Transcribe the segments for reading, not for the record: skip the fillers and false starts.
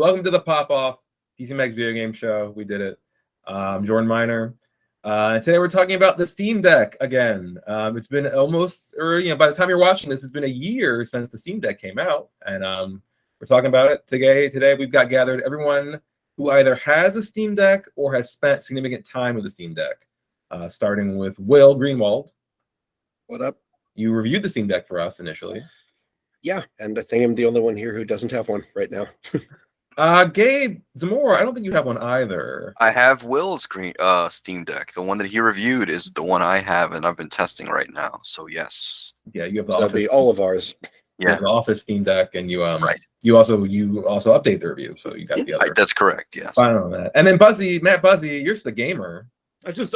welcome to the Pop-Off PCMag's video game show. We did it. Jordan Miner. And today we're talking about the Steam Deck again. It's been almost, or by the time you're watching this, it's been a year since the Steam Deck came out, and we're talking about it today. Today we've got gathered everyone who either has a Steam Deck or has spent significant time with the Steam Deck. Starting with Will Greenwald. What up? You reviewed the Steam Deck for us initially. Yeah, and I think I'm the only one here who doesn't have one right now. Gabe Zamora, I don't think you have one either. I have Will's Steam Deck. The one that he reviewed is the one I have, and I've been testing right now. So yes. Yeah, you have the so that'd be all of ours. Yeah, the Office Steam Deck, and you right. You also update the review, so you got the other. That's correct. Yes. Fine on that. And then Matt Buzzy, you're just a gamer. I just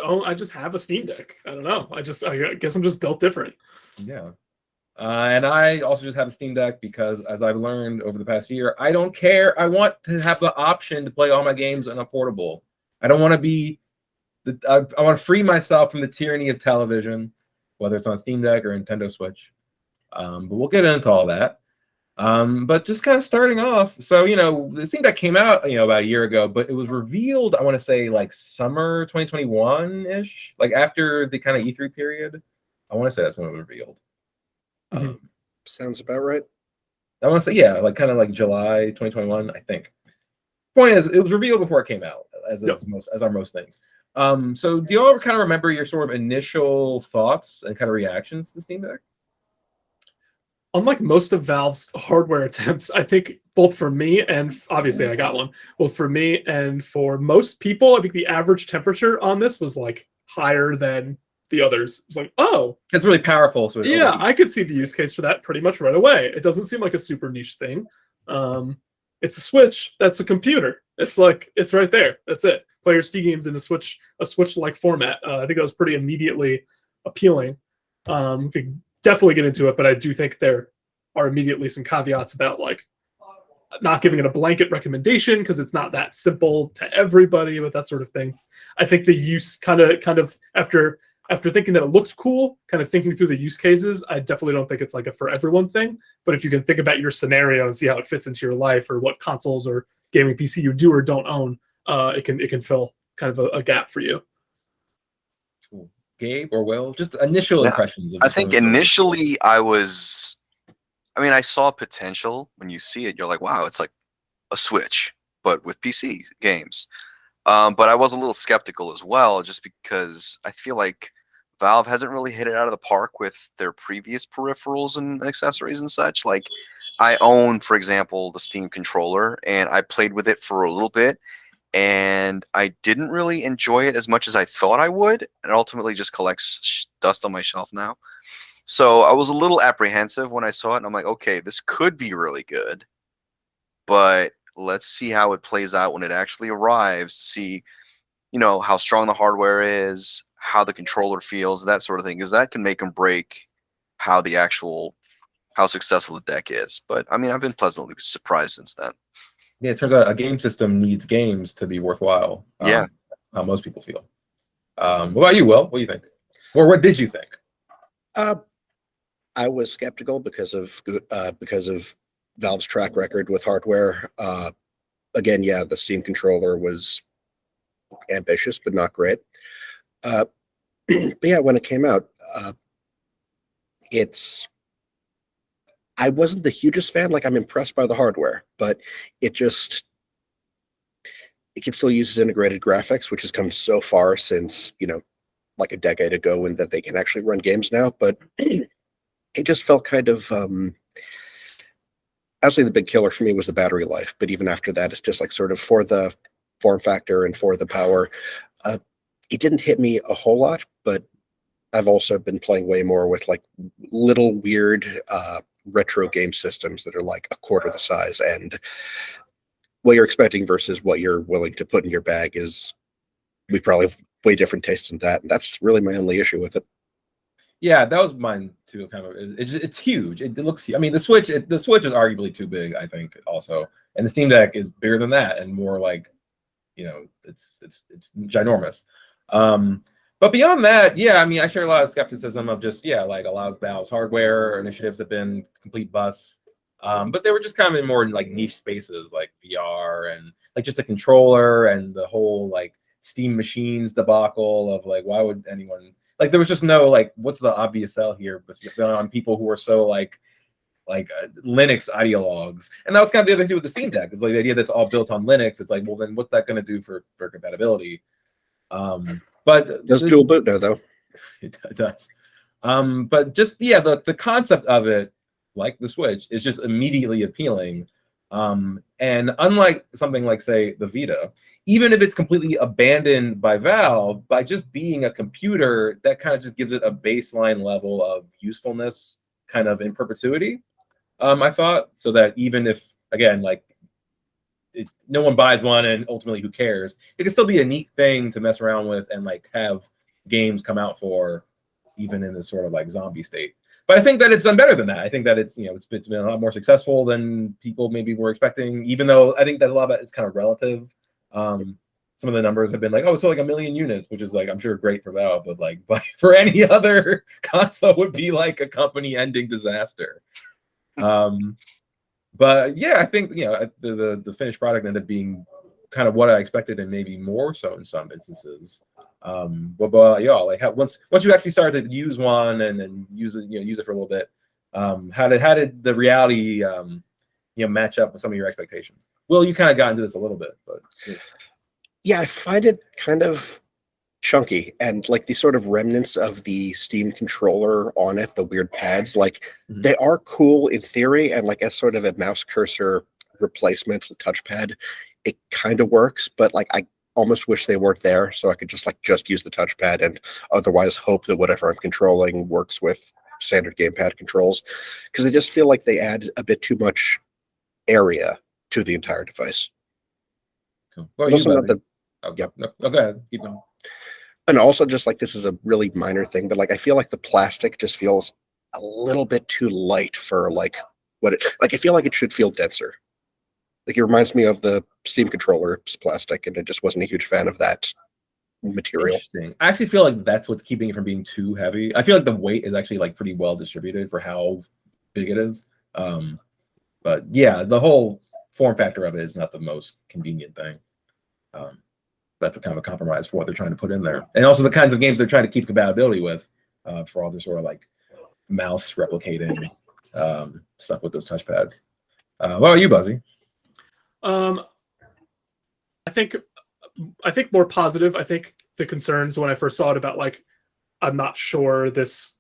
have a Steam Deck. I don't know. I guess I'm just built different. Yeah. And I also just have a Steam Deck because, as I've learned over the past year, I don't care. I want to have the option to play all my games on a portable. I don't want to be. I want to free myself from the tyranny of television, whether it's on Steam Deck or Nintendo Switch. But we'll get into all that. But just kind of starting off, so the Steam Deck came out about a year ago, but it was revealed, I want to say, like summer 2021-ish, like after the kind of E3 period. I want to say that's when it was revealed. Sounds about right. I want to say, yeah, like kind of like July 2021, I think. Point is, it was revealed before it came out, as are most things. So do you all kind of remember your sort of initial thoughts and kind of reactions to the Steam Deck? Unlike most of Valve's hardware attempts, I think both for me and obviously I got one, both for me and for most people, I think the average temperature on this was like higher than the others. It's like, oh, it's really powerful. So yeah, I could see the use case for that pretty much right away. It doesn't seem like a super niche thing. It's a Switch. That's a computer. It's like, it's right there. That's it. Play your Steam games in a Switch-like format. I think that was pretty immediately appealing. We could definitely get into it, but I do think there are immediately some caveats about like not giving it a blanket recommendation because it's not that simple to everybody, but that sort of thing. I think the use kind of after thinking that it looked cool, kind of thinking through the use cases, I definitely don't think it's like a for everyone thing. But if you can think about your scenario and see how it fits into your life or what consoles or gaming PC you do or don't own, it can fill kind of a gap for you. Cool. Gabe or Will, just initial impressions. I think initially I saw potential. When you see it, you're like, wow, it's like a Switch, but with PC games. But I was a little skeptical as well, just because I feel like Valve hasn't really hit it out of the park with their previous peripherals and accessories and such. Like, I own, for example, the Steam controller, and I played with it for a little bit, and I didn't really enjoy it as much as I thought I would. It ultimately just collects dust on my shelf now. So I was a little apprehensive when I saw it, and I'm like, okay, this could be really good, but let's see how it plays out when it actually arrives, see, how strong the hardware is, how the controller feels, that sort of thing, because that can make and break how successful the deck is. But I mean, I've been pleasantly surprised since then. Yeah, it turns out a game system needs games to be worthwhile. Yeah. How most people feel. What about you, Will? What do you think? Or what did you think? I was skeptical because of Valve's track record with hardware. Again, yeah, the Steam controller was ambitious, but not great. But yeah, when it came out, I wasn't the hugest fan. Like, I'm impressed by the hardware, but it can still use integrated graphics, which has come so far since, like a decade ago, and that they can actually run games now. But it just felt kind of, actually the big killer for me was the battery life. But even after that, it's just like sort of for the form factor and for the power. It didn't hit me a whole lot, but I've also been playing way more with like little weird retro game systems that are like a quarter the size, and what you're expecting versus what you're willing to put in your bag we probably have way different tastes in that, and that's really my only issue with it. Yeah, that was mine too. Kind of, it's huge. It looks. I mean, the Switch is arguably too big, I think, also, and the Steam Deck is bigger than that and more like, it's ginormous. But beyond that, yeah, I mean, I share a lot of skepticism of just, like a lot of Valve's hardware initiatives have been complete busts. But they were just kind of in more like niche spaces like VR and like just a controller and the whole like Steam machines debacle of like, why would anyone like, there was just no like, what's the obvious sell here, but on people who are so like Linux ideologues. And that was kind of the other thing to do with the Steam Deck. It's like the idea that's all built on Linux. It's like, well, then what's that going to do for compatibility? But It does dual boot now, though. It does. But just, yeah, the concept of it, like the Switch, is just immediately appealing. And unlike something like, say, the Vita, even if it's completely abandoned by Valve, by just being a computer, that kind of just gives it a baseline level of usefulness kind of in perpetuity, I thought, so that even if, again, like, no one buys one and ultimately who cares, it can still be a neat thing to mess around with and like have games come out for, even in this sort of like zombie state. But I think that it's done better than that. I think that it's, you know, it's been a lot more successful than people maybe were expecting, even though I think that a lot of it is kind of relative. Some of the numbers have been like, oh, so like 1 million units, which is like, I'm sure great for Valve, but like, but for any other console would be like a company ending disaster. But yeah, I think, you know, the finished product ended up being kind of what I expected, and maybe more so in some instances. But y'all, like, once you actually started to use one and then use it for a little bit, how did the reality match up with some of your expectations? Will, you kind of got into this a little bit, but yeah, I find it kind of chunky, and like the sort of remnants of the Steam controller on it, the weird pads, like they are cool in theory, and like as sort of a mouse cursor replacement touchpad, it kind of works, but like I almost wish they weren't there, so I could just use the touchpad and otherwise hope that whatever I'm controlling works with standard gamepad controls, because they just feel like they add a bit too much area to the entire device. Cool. Well, go ahead, keep going. And also, just like, this is a really minor thing, but like I feel like the plastic just feels a little bit too light for like what it like. I feel like it should feel denser. Like, it reminds me of the Steam controller's plastic, and I just wasn't a huge fan of that material. Interesting. I actually feel like that's what's keeping it from being too heavy. I feel like the weight is actually like pretty well distributed for how big it is. But yeah, the whole form factor of it is not the most convenient thing. That's a kind of a compromise for what they're trying to put in there, and also the kinds of games they're trying to keep compatibility with, for all their sort of like mouse replicating stuff with those touchpads. What about you, Buzzy? I think more positive. I think the concerns when I first saw it about like, I'm not sure this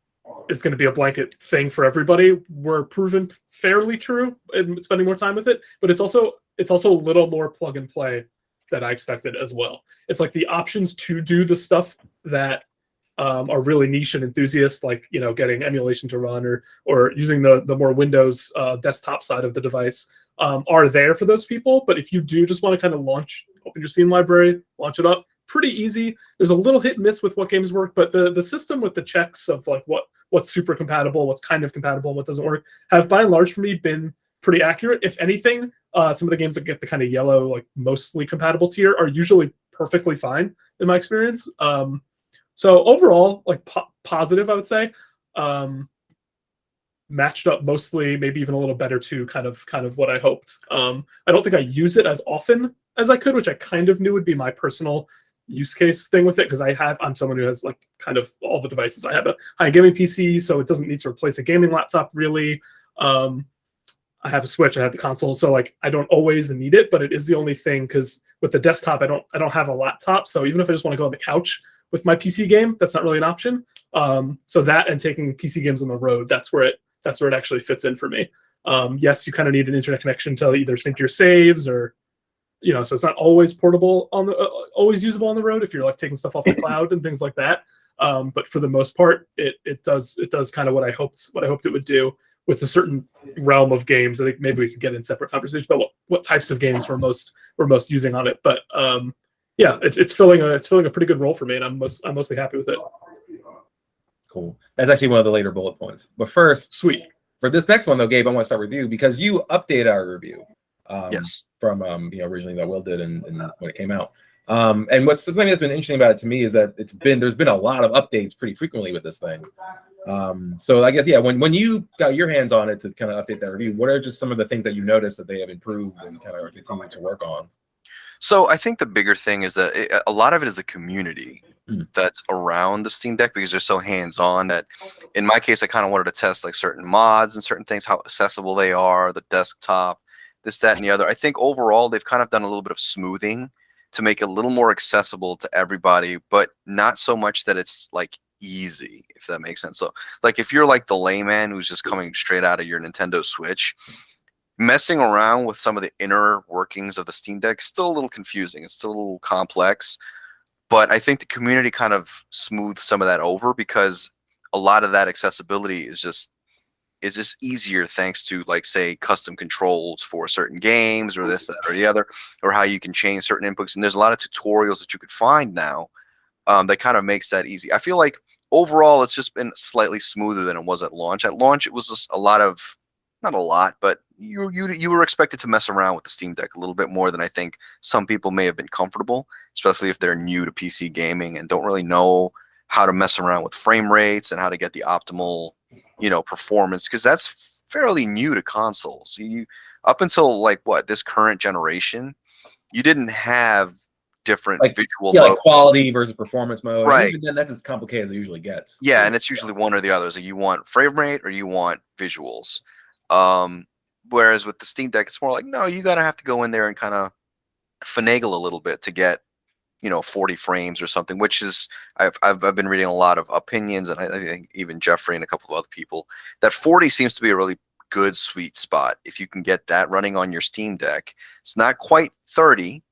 is going to be a blanket thing for everybody, were proven fairly true in spending more time with it. But it's also a little more plug and play than I expected as well. It's like the options to do the stuff that are really niche and enthusiast, like, you know, getting emulation to run or using the more Windows desktop side of the device, are there for those people. But if you do just want to kind of open your Steam library, launch it up, pretty easy. There's a little hit and miss with what games work, but the system with the checks of like what's super compatible, what's kind of compatible, what doesn't work, have by and large for me been pretty accurate. If anything, some of the games that get the kind of yellow, like mostly compatible tier, are usually perfectly fine in my experience. So overall, like positive, I would say. Matched up mostly, maybe even a little better too, kind of what I hoped. I don't think I use it as often as I could, which I kind of knew would be my personal use case thing with it, because I'm someone who has like kind of all the devices. I have a high gaming PC, so it doesn't need to replace a gaming laptop really. I have a Switch, I have the console, so like I don't always need it, but it is the only thing, because with the desktop, I don't have a laptop, so even if I just want to go on the couch with my PC game, that's not really an option. So that and taking PC games on the road, that's where it actually fits in for me. Yes, you kind of need an internet connection to either sync your saves or, you know, so it's not always portable always usable on the road if you're like taking stuff off the cloud and things like that. But for the most part, it does kind of what I hoped it would do with a certain realm of games. I think maybe we could get in separate conversations about what types of games we're most using on it. But yeah, it's filling a pretty good role for me, and I'm mostly happy with it. Cool. That's actually one of the later bullet points. But first, sweet. For this next one though, Gabe, I want to start with you because you updated our review. Yes. From originally that Will did and when it came out. And what's something that's been interesting about it to me is that there's been a lot of updates pretty frequently with this thing. So I guess, yeah, when you got your hands on it to kind of update that review, what are just some of the things that you noticed that they have improved and kind of continue to work on? So I think the bigger thing is that a lot of it is the community Mm. that's around the Steam Deck, because they're so hands-on that in my case, I kind of wanted to test like certain mods and certain things, how accessible they are, the desktop, this, that, and the other. I think overall they've kind of done a little bit of smoothing to make it a little more accessible to everybody, but not so much that it's like easy, if that makes sense. So like if you're like the layman who's just coming straight out of your Nintendo Switch, messing around with some of the inner workings of the Steam Deck is still a little confusing. It's still a little complex, but I think the community kind of smooths some of that over, because a lot of that accessibility is just easier thanks to, like, say, custom controls for certain games or this, that, or the other, or how you can change certain inputs. And there's a lot of tutorials that you could find now that kind of makes that easy. I feel like overall it's just been slightly smoother than it was at launch. At launch, it was just a lot of, not a lot, but you were expected to mess around with the Steam Deck a little bit more than I think some people may have been comfortable, especially if they're new to PC gaming and don't really know how to mess around with frame rates and how to get the optimal, performance, because that's fairly new to consoles. You, up until like this current generation, you didn't have different Like, visual yeah, modes. like quality versus performance mode. Right. And even then, that's as complicated as it usually gets. Yeah, and it's usually one or the other. So you want frame rate or you want visuals. Whereas with the Steam Deck, it's more like, no, you gotta have to go in there and kind of finagle a little bit to get 40 frames or something, which is, I've been reading a lot of opinions, and I think even Jeffrey and a couple of other people, that 40 seems to be a really good sweet spot. If you can get that running on your Steam Deck, it's not quite 30,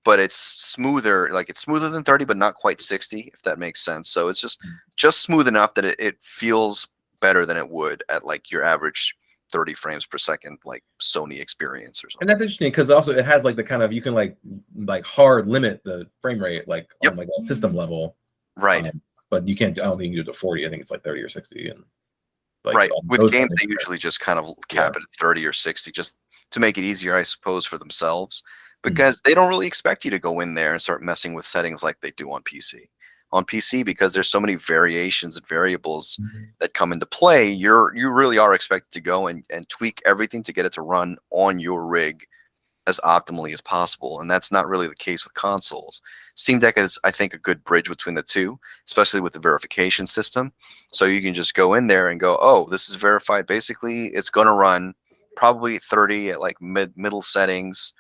but it's smoother. Like, it's smoother than 30, but not quite 60, if that makes sense. So it's just smooth enough that it feels better than it would at like your average 30 frames per second, like Sony experience or something. And that's interesting because also it has like the kind of, you can like hard limit the frame rate like on like a system level, right? But you can't. I don't think you can do it to 40. I think it's like 30 or 60, and like, right. With games, things, they usually just kind of cap it at 30 or 60, just to make it easier, I suppose, for themselves, because they don't really expect you to go in there and start messing with settings like they do on PC. On PC, because there's so many variations and variables that come into play, you really are expected to go and tweak everything to get it to run on your rig as optimally as possible. And that's not really the case with consoles. Steam Deck is, I think, a good bridge between the two, especially with the verification system. So you can just go in there and go, oh, this is verified. Basically, it's going to run probably 30 at like middle settings,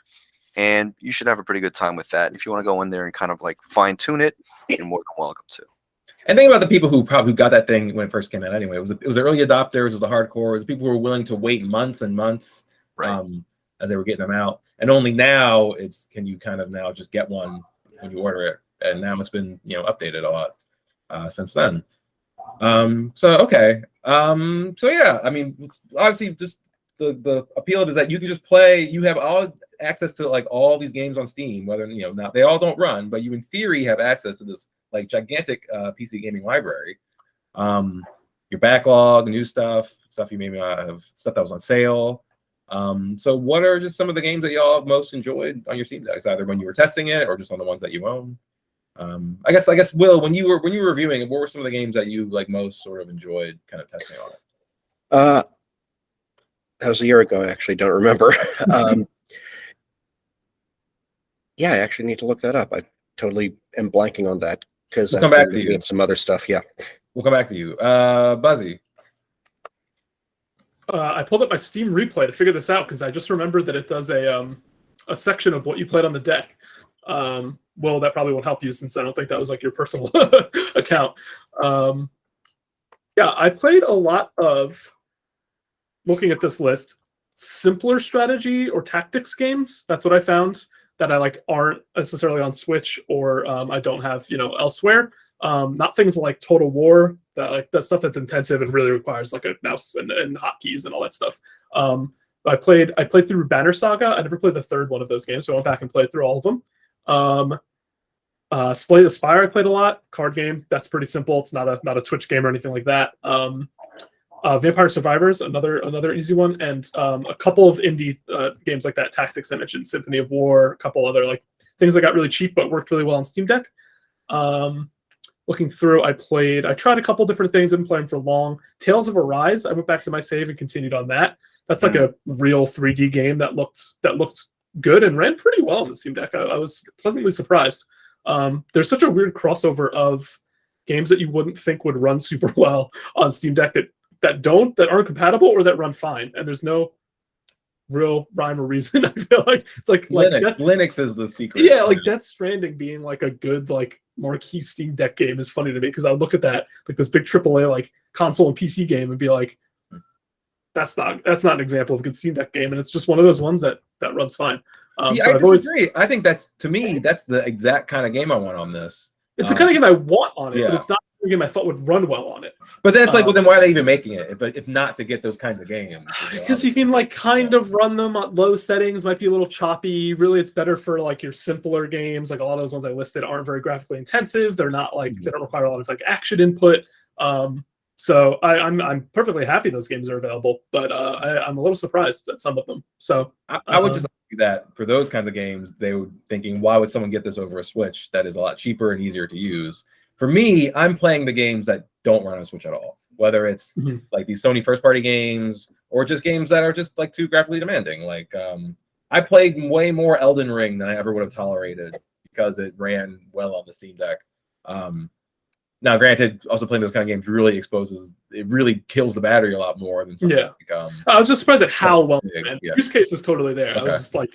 and you should have a pretty good time with that. And if you want to go in there and kind of like fine tune it, you're more than welcome to. And think about the people who probably got that thing when it first came out anyway. It was the early adopters, it was the hardcore, it was the people who were willing to wait months and months as they were getting them out. And only now can you kind of now just get one when you order it. And now it's been updated a lot since then. So yeah, I mean, obviously just the appeal of it is that you can just play, you have all access to like all these games on Steam, whether now they all don't run, but you in theory have access to this like gigantic PC gaming library. Your backlog, new stuff you maybe not have, stuff that was on sale. So what are just some of the games that y'all have most enjoyed on your Steam Decks, either when you were testing it or just on the ones that you own? I guess Will, when you were reviewing it, what were some of the games that you like most sort of enjoyed kind of testing on it? That was a year ago. I actually don't remember. Yeah, I actually need to look that up. I totally am blanking on that because We'll come back to you. Some other stuff. Yeah, we'll come back to you. Buzzy. I pulled up my Steam replay to figure this out because I just remembered that it does a section of what you played on the deck. Well, that probably won't help you since I don't think that was like your personal account. Yeah, I played a lot of, looking at this list, simpler strategy or tactics games. That's what I found that I like aren't necessarily on Switch or I don't have elsewhere. Not things like Total War, that stuff that's intensive and really requires like a mouse and hotkeys and all that stuff. I played through Banner Saga. I never played the third one of those games, so I went back and played through all of them. Slay the Spire I played a lot. Card game, that's pretty simple. It's not a Twitch game or anything like that. Vampire Survivors, another easy one, and a couple of indie games like that, Tactics I mentioned, Symphony of War, a couple other like things that got really cheap but worked really well on Steam Deck. Looking through, I tried a couple different things. I've been playing for long. Tales of Arise, I went back to my save and continued on that. That's like a real 3D game that looked good and ran pretty well on the Steam Deck. I was pleasantly surprised. There's such a weird crossover of games that you wouldn't think would run super well on Steam Deck that aren't compatible or that run fine. And there's no real rhyme or reason. I feel like it's like Linux is the secret. Yeah, like Death Stranding being like a good like marquee Steam Deck game is funny to me because I would look at that like this big AAA like console and PC game and be like, that's not an example of a good Steam Deck game, and it's just one of those ones that runs fine. See, I disagree. I think that's the exact kind of game I want on this. It's the kind of game I want on it, but it's not the game I thought would run well on it. But then it's like, well, then why are they even making it if not to get those kinds of games? Because you can like kind of run them at low settings, might be a little choppy. Really, it's better for like your simpler games. Like a lot of those ones I listed aren't very graphically intensive. They're not like they don't require a lot of like action input. So I'm perfectly happy those games are available, but I'm a little surprised at some of them. So I would just argue that for those kinds of games, they would thinking, why would someone get this over a Switch that is a lot cheaper and easier to use? For me, I'm playing the games that don't run on a Switch at all, whether it's like these Sony first-party games or just games that are just like too graphically demanding. Like I played way more Elden Ring than I ever would have tolerated because it ran well on the Steam Deck. Now, granted, also playing those kind of games really kills the battery a lot more than something like, I was just surprised at how well use case is totally there. Okay.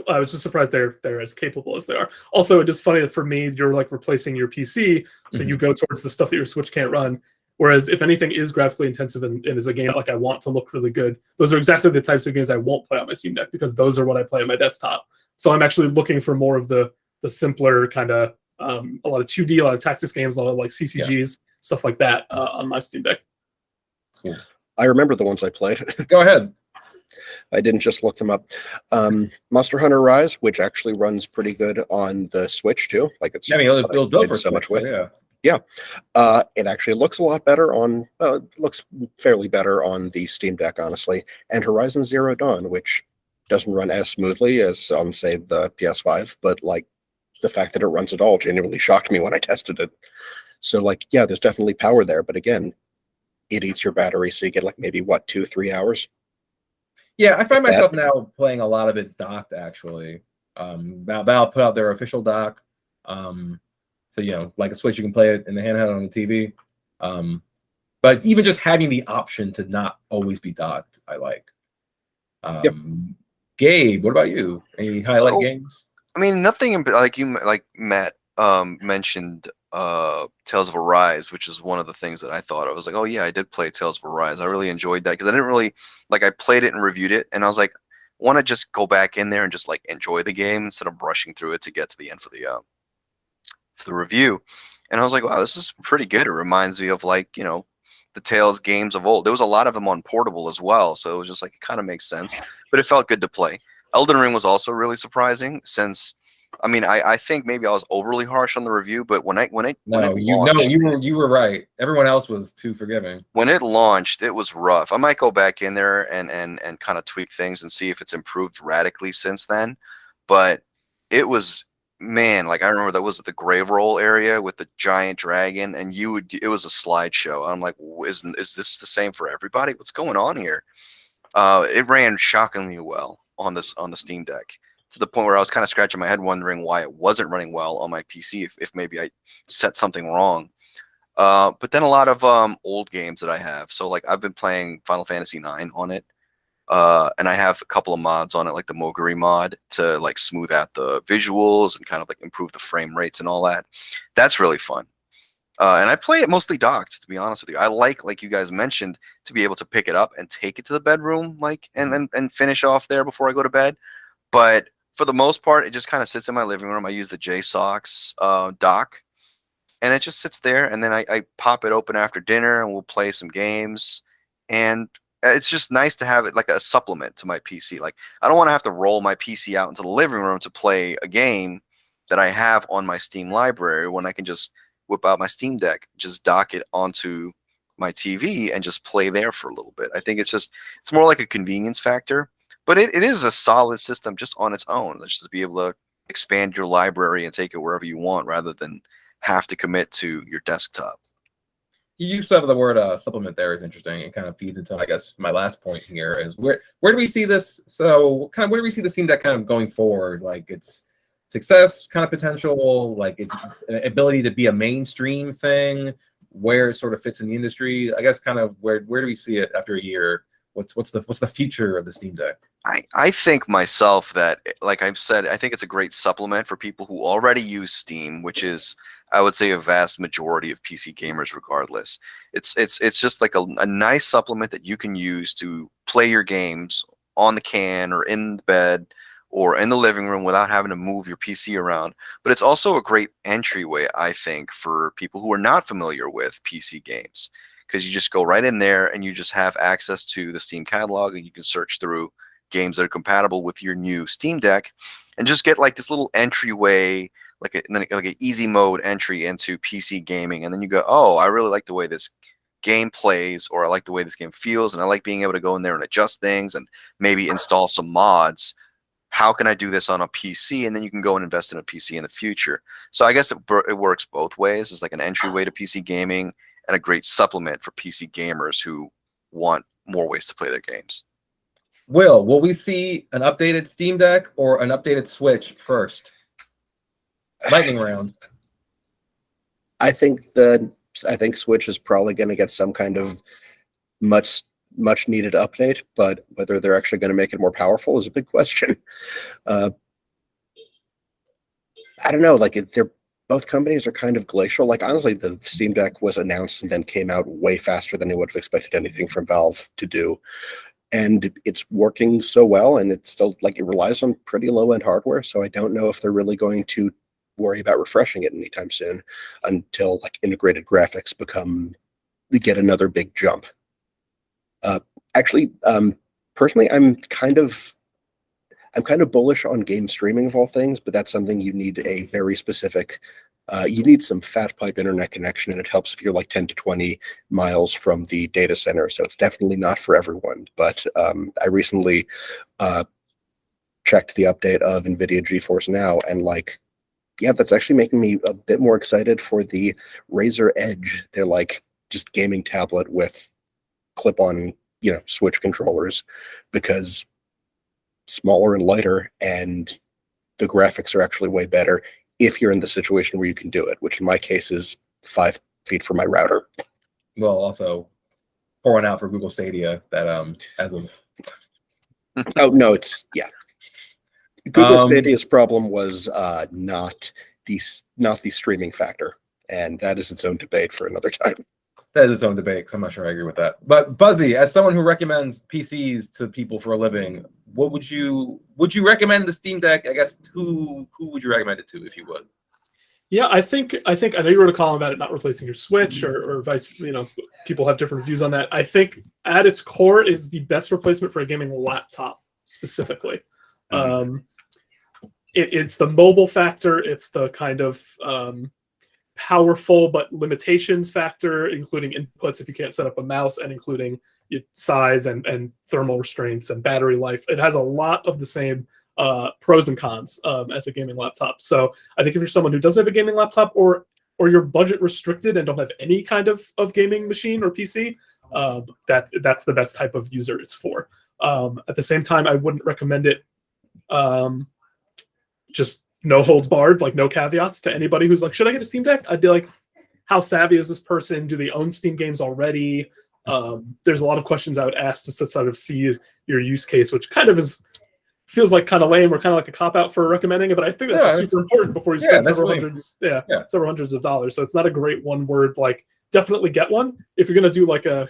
I was just surprised they're as capable as they are. Also, it is funny that for me, you're like replacing your PC, so you go towards the stuff that your Switch can't run. Whereas if anything is graphically intensive and is a game like I want to look really good, those are exactly the types of games I won't play on my Steam Deck because those are what I play on my desktop. So I'm actually looking for more of the simpler kind of a lot of 2D, a lot of tactics games, a lot of like CCGs, stuff like that on my Steam Deck. Cool. I remember the ones I played. Go ahead. I didn't just look them up. Monster Hunter Rise, which actually runs pretty good on the Switch too. Like it's it'll build for so much with. Yeah. It actually looks a lot better on. Looks fairly better on the Steam Deck, honestly. And Horizon Zero Dawn, which doesn't run as smoothly as on say the PS5, but like the fact that it runs at all genuinely shocked me when I tested it. So like, yeah, there's definitely power there, but again, it eats your battery, so you get like maybe 2-3 hours. Yeah, I find myself now playing a lot of it docked actually. Valve put out their official dock. So like a Switch, you can play it in the handheld on the TV. But even just having the option to not always be docked, I like. Gabe, what about you? Any highlight games? I mean, nothing like Matt mentioned Tales of Arise, which is one of the things that I thought. I was like, oh yeah, I did play Tales of Arise. I really enjoyed that because I didn't really I played it and reviewed it, and I was like, I want to just go back in there and just like enjoy the game instead of rushing through it to get to the end for the review. And I was like, wow, this is pretty good. It reminds me of the Tales games of old. There was a lot of them on portable as well, so it was just like it kind of makes sense, but it felt good to play. Elden Ring was also really surprising since, I mean, I think maybe I was overly harsh on the review, but when it launched, you were right. Everyone else was too forgiving. When it launched, it was rough. I might go back in there and kind of tweak things and see if it's improved radically since then. But it was, man, I remember that was the grave roll area with the giant dragon, and it was a slideshow. I'm like, is this the same for everybody? What's going on here? It ran shockingly well on the Steam Deck, to the point where I was kind of scratching my head wondering why it wasn't running well on my PC, if maybe I set something wrong. But then a lot of old games that I have. So I've been playing Final Fantasy IX on it. And I have a couple of mods on it, like the Moguri mod, to smooth out the visuals and kind of improve the frame rates and all that. That's really fun. And I play it mostly docked, to be honest with you. I like you guys mentioned, to be able to pick it up and take it to the bedroom, and finish off there before I go to bed. But for the most part, it just kind of sits in my living room. I use the JSOX dock, and it just sits there. And then I pop it open after dinner, and we'll play some games. And it's just nice to have it like a supplement to my PC. I don't want to have to roll my PC out into the living room to play a game that I have on my Steam library, when I can just whip out my Steam Deck, just dock it onto my TV and just play there for a little bit. I think it's more like a convenience factor, but it is a solid system just on its own. Let's just be able to expand your library and take it wherever you want rather than have to commit to your desktop. You use of the word supplement there is interesting. It kind of feeds into, I guess, my last point here is where do we see this? So kind of where do we see the Steam Deck kind of going forward? Like its success, kind of potential, like its ability to be a mainstream thing, where it sort of fits in the industry. I guess kind of where do we see it after a year? What's the future of the Steam Deck? I think myself that, like I've said, I think it's a great supplement for people who already use Steam, which is, I would say, a vast majority of PC gamers regardless. It's just like a nice supplement that you can use to play your games on the can or in the bed or in the living room without having to move your PC around. But it's also a great entryway, I think, for people who are not familiar with PC games, because you just go right in there and you just have access to the Steam catalog and you can search through games that are compatible with your new Steam Deck and just get like this little entryway, like an easy mode entry into PC gaming. And then you go, oh, I really like the way this game plays, or I like the way this game feels, and I like being able to go in there and adjust things and maybe install some mods. How can I do this on a PC? And then you can go and invest in a PC in the future. So I guess it works both ways. It's like an entryway to PC gaming and a great supplement for PC gamers who want more ways to play their games. Will we see an updated Steam Deck or an updated Switch first? Lightning round. I think Switch is probably going to get some kind of much needed update, but whether they're actually going to make it more powerful is a big question. I don't know. Like both companies are kind of glacial. Like honestly, the Steam Deck was announced and then came out way faster than I would have expected anything from Valve to do. And it's working so well, and it's still like it relies on pretty low-end hardware. So I don't know if they're really going to worry about refreshing it anytime soon until like integrated graphics get another big jump. Personally, I'm kind of bullish on game streaming of all things, but that's something you need a very specific. You need some fat pipe internet connection, and it helps if you're like 10 to 20 miles from the data center. So it's definitely not for everyone. But I recently checked the update of NVIDIA GeForce Now, and that's actually making me a bit more excited for the Razer Edge. They're like just gaming tablet with clip-on, Switch controllers, because smaller and lighter, and the graphics are actually way better if you're in the situation where you can do it, which in my case is 5 feet from my router. Well, also pour one out for Google Stadia that as of oh no, Google Stadia's problem was not the streaming factor, and that is its own debate for another time. That is its own debate, so I'm not sure I agree with that. But Buzzy, as someone who recommends PCs to people for a living, what would you recommend the Steam Deck? I guess who would you recommend it to if you would? Yeah, I think I know you wrote a column about it not replacing your Switch or vice. People have different views on that. I think at its core is the best replacement for a gaming laptop specifically. It's the mobile factor. It's the kind of powerful but limitations factor, including inputs if you can't set up a mouse, and including size and thermal restraints and battery life. It has a lot of the same pros and cons as a gaming laptop. So I think if you're someone who doesn't have a gaming laptop, or you're budget restricted and don't have any kind of gaming machine or PC, that's the best type of user it's for. At the same time, I wouldn't recommend it just no holds barred, like no caveats, to anybody who's like, should I get a Steam Deck? I'd be like, how savvy is this person? Do they own Steam games already? There's a lot of questions I would ask just to sort of see your use case, which kind of feels like kind of lame or kind of like a cop-out for recommending it, but I think that's super important before you spend several hundreds of dollars. So it's not a great one-word, like, definitely get one. If you're going to do like a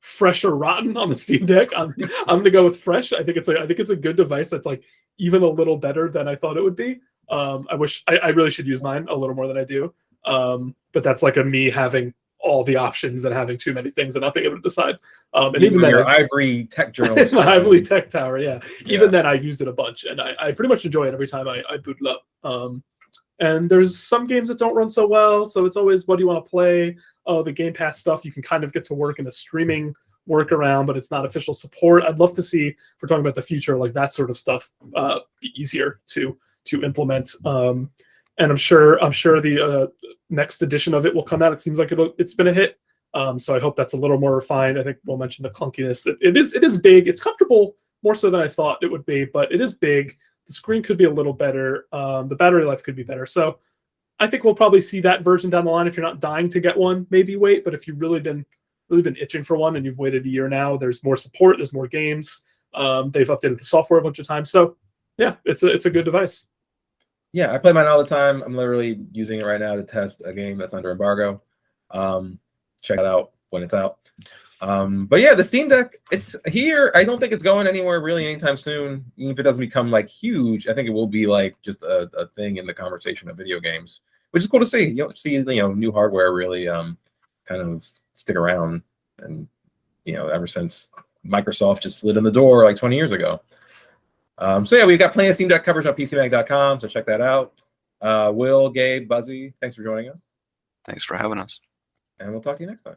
fresh or rotten on the Steam Deck, I'm going to go with fresh. I think it's a good device that's like even a little better than I thought it would be. I wish I really should use mine a little more than I do. But that's like me having all the options and having too many things and not being able to decide. And even then, your ivory tech journalist, my ivory tech tower, even then I've used it a bunch, and I pretty much enjoy it every time I boot it up. And there's some games that don't run so well, so it's always, what do you want to play? Oh, the Game Pass stuff you can kind of get to work in a streaming workaround, but it's not official support. I'd love to see, if we're talking about the future, like that sort of stuff, be easier to to implement. And I'm sure the next edition of it will come out. It seems like it's been a hit. So I hope that's a little more refined. I think we'll mention the clunkiness. It is big. It's comfortable, more so than I thought it would be, but it is big. The screen could be a little better. The battery life could be better. So I think we'll probably see that version down the line. If you're not dying to get one, maybe wait. But if you've really been itching for one and you've waited a year now, there's more support. There's more games. They've updated the software a bunch of times. So yeah, it's a good device. Yeah, I play mine all the time. I'm literally using it right now to test a game that's under embargo. Check it out when it's out. But yeah, the Steam Deck, it's here. I don't think it's going anywhere really anytime soon. Even if it doesn't become like huge, I think it will be like just a thing in the conversation of video games, which is cool to see. You don't see new hardware really kind of stick around, and ever since Microsoft just slid in the door like 20 years ago. So yeah, we've got plenty of Steam Deck coverage on PCMag.com, so check that out. Will, Gabe, Buzzy, thanks for joining us. Thanks for having us. And we'll talk to you next time.